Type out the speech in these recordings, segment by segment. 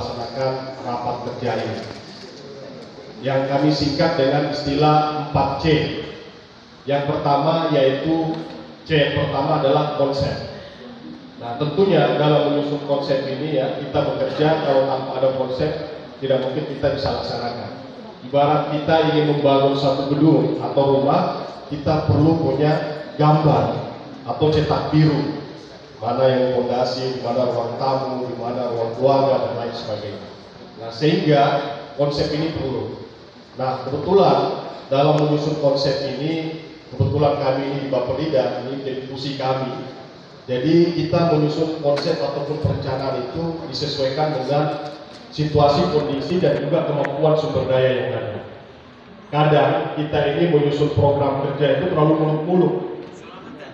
melaksanakan rapat kerja ini, yang kami singkat dengan istilah 4C. Yang pertama yaitu C pertama adalah konsep. Nah, tentunya dalam menyusun konsep ini ya, kita bekerja kalau tanpa ada konsep tidak mungkin kita bisa laksanakan. Ibarat kita ingin membangun satu gedung atau rumah, kita perlu punya gambar atau cetak biru, mana yang fondasi, di mana ruang tamu, di mana ruang keluarga dan lain sebagainya. Nah, sehingga konsep ini perlu. Nah, kebetulan dalam menyusun konsep ini, kebetulan kami ini di Bapelida, ini jadi fungsi kami. Jadi kita menyusun konsep ataupun perencanaan itu disesuaikan dengan situasi, kondisi, dan juga kemampuan sumber daya yang ada. Kadang kita ini menyusun program kerja itu terlalu muluk-muluk,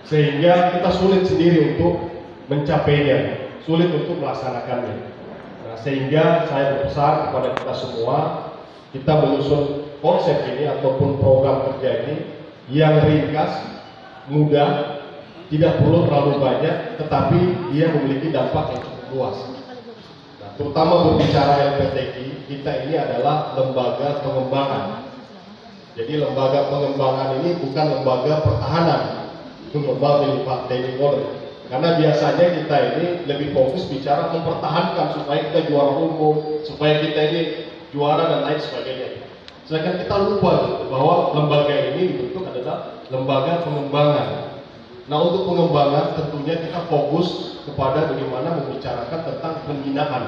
sehingga kita sulit sendiri untuk mencapainya, sulit untuk melaksanakannya. Nah, sehingga saya berpesan kepada kita semua, kita menyusun konsep ini ataupun program kerja ini yang ringkas, mudah, tidak perlu terlalu banyak, tetapi dia memiliki dampak yang cukup luas. Nah, terutama berbicara LPTKI, kita ini adalah lembaga pengembangan. Jadi lembaga pengembangan ini bukan lembaga pertahanan, itu lembaga TNI Polri. Karena biasanya kita ini lebih fokus bicara mempertahankan supaya kita juara umum, supaya kita ini juara dan lain sebagainya. Sedangkan kita lupa bahwa lembaga ini dibentuk adalah lembaga pengembangan. Nah, untuk pengembangan tentunya kita fokus kepada bagaimana membicarakan tentang pembinaan.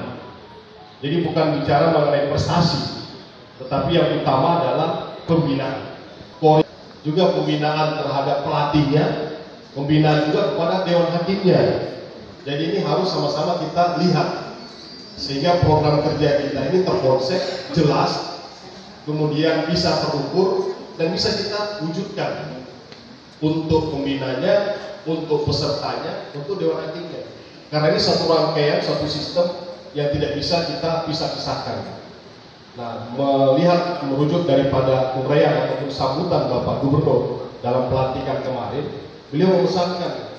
Jadi bukan bicara mengenai prestasi, tetapi yang utama adalah pembinaan. Juga pembinaan terhadap pelatihnya, pembinaan juga kepada dewan hakimnya. Jadi ini harus sama-sama kita lihat, sehingga program kerja kita ini terkonsep, jelas, kemudian bisa terukur dan bisa kita wujudkan untuk pembinanya, untuk pesertanya, untuk dewan hakimnya. Karena ini satu rangkaian, satu sistem yang tidak bisa kita pisah-pisahkan. Nah, melihat merujuk daripada uraian ataupun sambutan Bapak Gubernur dalam pelantikan kemarin, beliau memesankan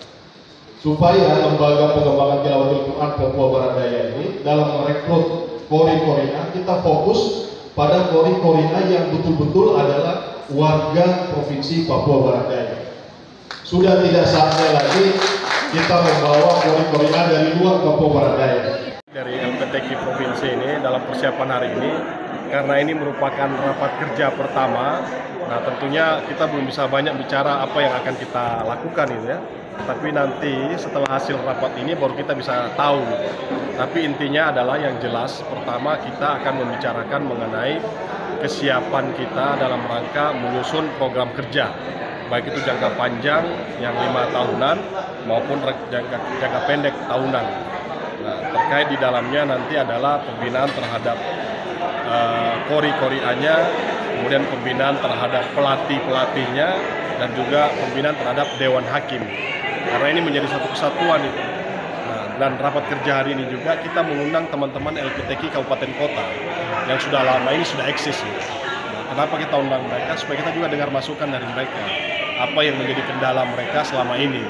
supaya lembaga pengembangan tilawatil Quran Papua Barat Daya ini dalam merekrut qori-qori'ah, kita fokus pada qori-qori'ah yang betul-betul adalah warga Provinsi Papua Barat Daya. Sudah tidak saatnya lagi kita membawa qori-qori'ah dari luar Papua Barat Daya. Dari LPTKI Provinsi ini dalam persiapan hari ini, karena ini merupakan rapat kerja pertama, nah tentunya kita belum bisa banyak bicara apa yang akan kita lakukan itu ya. Tapi nanti setelah hasil rapat ini baru kita bisa tahu. Tapi intinya adalah yang jelas, pertama kita akan membicarakan mengenai kesiapan kita dalam rangka menyusun program kerja, baik itu jangka panjang yang 5 tahunan maupun jangka pendek tahunan. Nah, terkait di dalamnya nanti adalah pembinaan terhadap qori-qori'ahnya, kemudian pembinaan terhadap pelatih-pelatihnya, dan juga pembinaan terhadap dewan hakim. Karena ini menjadi satu kesatuan itu. Nah, dan rapat kerja hari ini juga kita mengundang teman-teman LPTKI Kabupaten Kota yang sudah lama ini sudah eksis. Nah, kenapa kita undang mereka? Supaya kita juga dengar masukan dari mereka. Apa yang menjadi kendala mereka selama ini.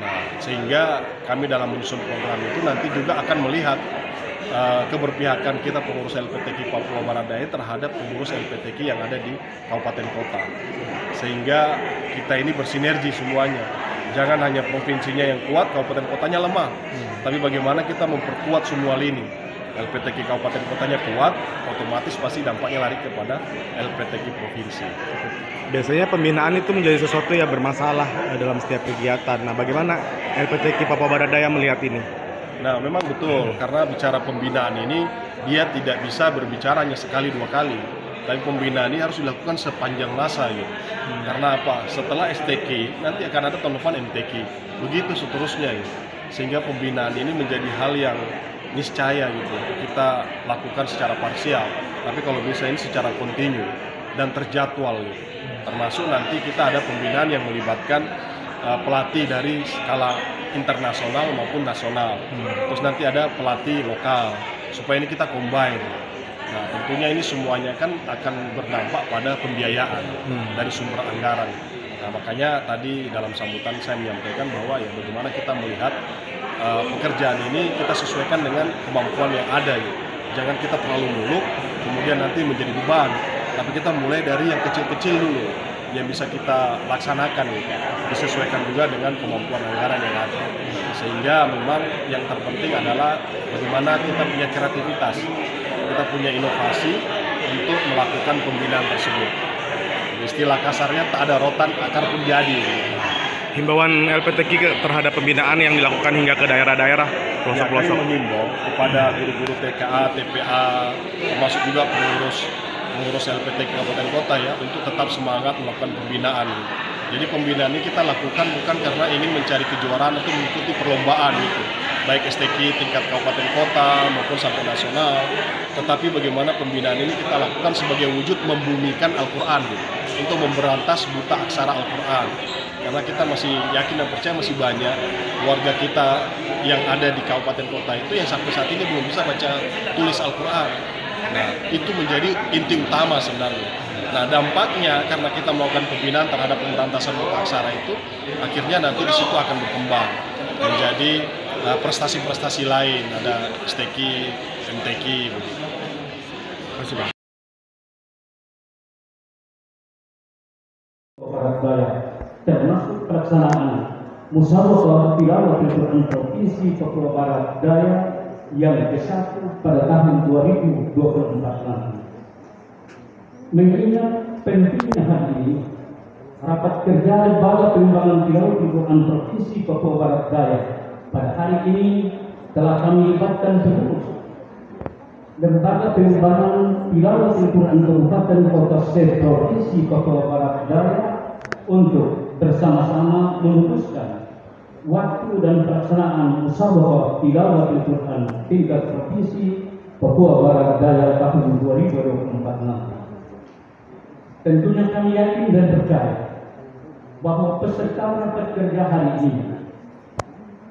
Nah, sehingga kami dalam menyusun program itu nanti juga akan melihat keberpihakan kita pengurus LPTKI Papua Barat Daya terhadap pengurus LPTKI yang ada di kabupaten kota, sehingga kita ini bersinergi semuanya. Jangan hanya provinsinya yang kuat, kabupaten kotanya lemah, tapi bagaimana kita memperkuat semua lini. LPTKI kabupaten kotanya kuat, otomatis pasti dampaknya lari kepada LPTKI provinsi. Biasanya pembinaan itu menjadi sesuatu yang bermasalah dalam setiap kegiatan. Nah, bagaimana LPTKI Papua Barat Daya melihat ini? Nah, memang betul, karena bicara pembinaan ini, dia tidak bisa berbicara hanya sekali dua kali. Tapi pembinaan ini harus dilakukan sepanjang masa gitu. Karena apa? Setelah STK, nanti akan ada tahun depan MTK. Begitu seterusnya gitu. Sehingga pembinaan ini menjadi hal yang niscaya gitu. Kita lakukan secara parsial. Tapi kalau bisa ini secara kontinu dan terjadwal gitu. Termasuk nanti kita ada pembinaan yang melibatkan pelatih dari skala internasional maupun nasional. Terus nanti ada pelatih lokal, supaya ini kita combine. Nah, tentunya ini semuanya kan akan berdampak pada pembiayaan dari sumber anggaran. Nah, makanya tadi dalam sambutan saya menyampaikan bahwa ya bagaimana kita melihat pekerjaan ini kita sesuaikan dengan kemampuan yang ada. Jangan kita terlalu muluk, kemudian nanti menjadi beban. Tapi kita mulai dari yang kecil-kecil dulu, yang bisa kita laksanakan, disesuaikan juga dengan kemampuan anggaran yang ada. Sehingga memang yang terpenting adalah bagaimana kita punya kreativitas, kita punya inovasi untuk melakukan pembinaan tersebut. Istilah kasarnya tak ada rotan, akar pun jadi. Himbauan LPTK terhadap pembinaan yang dilakukan hingga ke daerah-daerah, pelosok-pelosok. Kami mengimbau kepada guru-guru TKA, TPA, termasuk juga pengurus LPTK Kabupaten Kota ya, untuk tetap semangat melakukan pembinaan. Jadi pembinaan ini kita lakukan bukan karena ingin mencari kejuaraan atau mengikuti perlombaan gitu, baik STQ tingkat kabupaten kota maupun sampai nasional. Tetapi bagaimana pembinaan ini kita lakukan sebagai wujud membumikan Al-Quran gitu, untuk memberantas buta aksara Al-Quran. Karena kita masih yakin dan percaya masih banyak warga kita yang ada di kabupaten kota itu yang sampai saat ini belum bisa baca tulis Al-Quran. Nah, itu menjadi inti utama sebenarnya. Nah, dampaknya karena kita melakukan pembinaan terhadap pemberantasan buta aksara itu, akhirnya nanti di situ akan berkembang menjadi prestasi-prestasi lain, ada STQ, MTQ begitu. Terima kasih, Bang. Termasuk pelaksanaan musyawarah tilawatul Quran Provinsi Papua Barat Daya yang ke-1 pada tahun 2024 nanti. Mengingat pentingnya hari ini, rapat kerja Lembaga Pengembangan Tilawatul Quran Provinsi Papua Barat Daya pada hari ini telah kami libatkan pengurus Lembaga Pengembangan Tilawatul Quran Kabupaten Kota Provinsi Papua Barat Daya untuk bersama-sama memutuskan waktu dan pelaksanaan musyawarah tilawatul Quran tingkat provinsi Papua Barat Daya tahun 2024 nanti. Tentunya kami yakin dan percaya bahwa peserta rapat kerja hari ini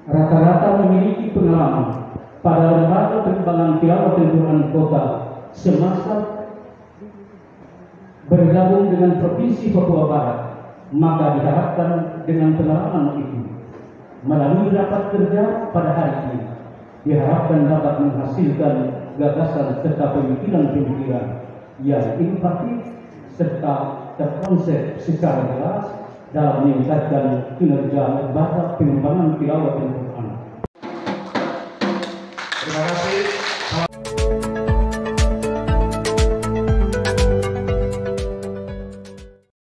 rata-rata memiliki pengalaman pada lembaga pengembangan tilawatul Quran kota semasa bergabung dengan provinsi Papua Barat. Maka diharapkan dengan pengalaman itu melalui rapat kerja pada hari ini diharapkan dapat menghasilkan gagasan serta pemikiran-pemikiran yang inovatif serta terkonsep secara jelas dalam meningkatkan kinerja lembaga pengembangan tilawatul Quran